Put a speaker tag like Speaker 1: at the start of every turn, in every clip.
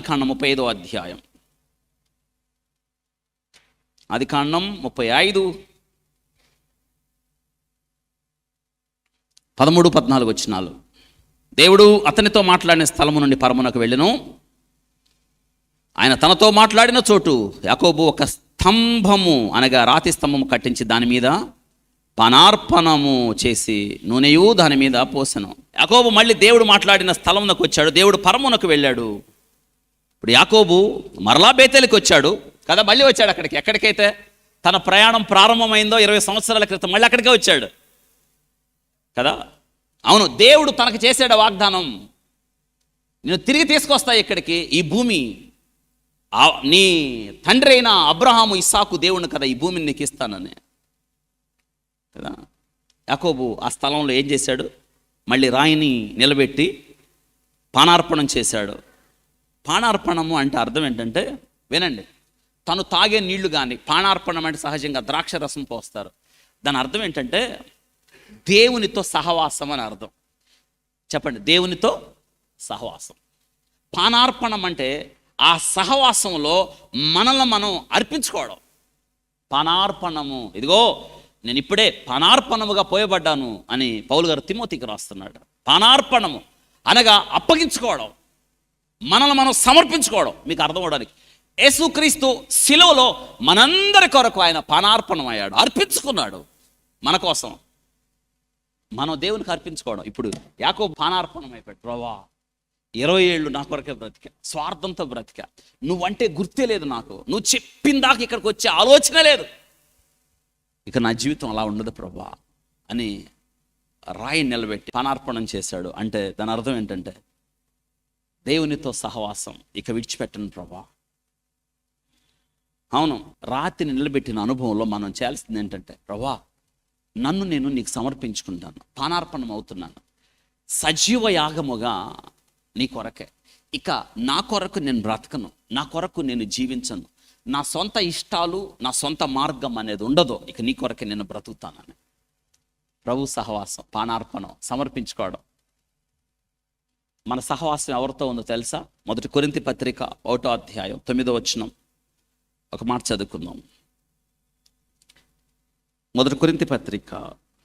Speaker 1: ఆదికాండం 35వ అధ్యాయం. ఆదికాండం 35 13-14 వచనాలు. దేవుడు అతనితో మాట్లాడిన స్థలము నుండి పరమునకు వెళ్ళెను. ఆయన తనతో మాట్లాడిన చోటు యాకోబు ఒక స్తంభము అనగా రాతి స్తంభము కట్టించి దాని మీద పానార్పణము చేసి నూనెయు దాని మీద పోసెను. యాకోబు మళ్ళీ దేవుడు మాట్లాడిన స్థలమునకు వచ్చాడు. దేవుడు పరమునకు వెళ్ళాడు. ఇప్పుడు యాకోబు మరలా బేతేలుకి వచ్చాడు కదా, మళ్ళీ వచ్చాడు అక్కడికి. ఎక్కడికైతే తన ప్రయాణం ప్రారంభమైందో 20 సంవత్సరాల క్రితం మళ్ళీ అక్కడికే వచ్చాడు కదా. అవును, దేవుడు తనకు చేసాడు వాగ్దానం, నేను తిరిగి తీసుకొస్తా ఇక్కడికి, ఈ భూమి నీ తండ్రి అయిన అబ్రహాము ఇస్సాకు దేవుని కదా, ఈ భూమిని నీకు ఇస్తానని కదా. యాకోబు ఆ స్థలంలో ఏం చేశాడు? మళ్ళీ రాయిని నిలబెట్టి పానార్పణం చేశాడు. పానార్పణము అంటే అర్థం ఏంటంటే, వినండి, తను తాగే నీళ్లు కానీ, పానార్పణం అంటే సహజంగా ద్రాక్ష రసం పోస్తారు. దాని అర్థం ఏంటంటే దేవునితో సహవాసం అని అర్థం. చెప్పండి, దేవునితో సహవాసం. పానార్పణం అంటే ఆ సహవాసంలో మనల్ని మనం అర్పించుకోవడం. పానార్పణము, ఇదిగో నేను ఇప్పుడే పానార్పణముగా పోయబడ్డాను అని పౌలు గారు తిమోతికి రాస్తున్నాడు. పానార్పణము అనగా అప్పగించుకోవడం, మనల్ని మనం సమర్పించుకోవడం. మీకు అర్థం అవడానికి, యేసుక్రీస్తు శిలువలో మనందరి కొరకు ఆయన పానార్పణం అయ్యాడు, అర్పించుకున్నాడు మన కోసం. మనం దేవునికి అర్పించుకోవడం. ఇప్పుడు యాకోబు పానార్పణం అయిపోయాడు. ప్రభువా 20 ఏళ్ళు నా కొరకే బ్రతికా, స్వార్థంతో బ్రతికా, నువ్వంటే గుర్తే లేదు నాకు, నువ్వు చెప్పిందాక ఇక్కడికి వచ్చే ఆలోచన లేదు, ఇక నా జీవితం అలా ఉండదు ప్రభువా అని రాయి నిలబెట్టి పానార్పణం చేశాడు. అంటే దాని అర్థం ఏంటంటే దేవునితో సహవాసం ఇక విడిచిపెట్టను ప్రభువా. అవును, రాతిని నిలబెట్టిన అనుభవంలో మనం చేయాల్సింది ఏంటంటే, ప్రభువా నన్ను నేను నీకు సమర్పించుకుంటాను, పానార్పణం అవుతున్నాను, సజీవ యాగముగా నీ కొరకే. ఇక నా కొరకు నేను బ్రతకను, నా కొరకు నేను జీవించను, నా సొంత ఇష్టాలు, నా సొంత మార్గం అనేది ఉండదు, ఇక నీ కొరకే నేను బ్రతుకుతానని. ప్రభు సహవాసం, పానార్పణం, సమర్పించుకోవడం. మన సహవాసం ఎవరితో ఉందో తెలుసా? 1 కొరింథీ పత్రిక 1వ అధ్యాయం 9వ వచనం ఒక మాట చదువుకుందాం. 1 కొరింథీ పత్రిక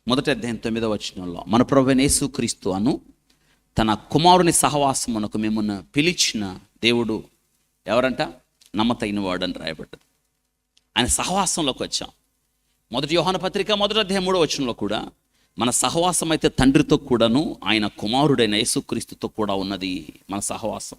Speaker 1: 1వ అధ్యాయం 9వ వచనంలో, మన ప్రభువైన యేసుక్రీస్తు అను తన కుమారుని సహవాసమునకు మిమ్మల్ని పిలిచిన దేవుడు ఎవరంట? నమ్మతగిన వాడు అని రాయబడ్డది. ఆయన సహవాసంలోకి వచ్చాం. 1 యోహాను పత్రిక 1వ అధ్యాయం 3వ వచనంలో కూడా మన సహవాసం అయితే తండ్రితో కూడాను ఆయన కుమారుడైన యేసుక్రీస్తుతో కూడా ఉన్నది మన సహవాసం.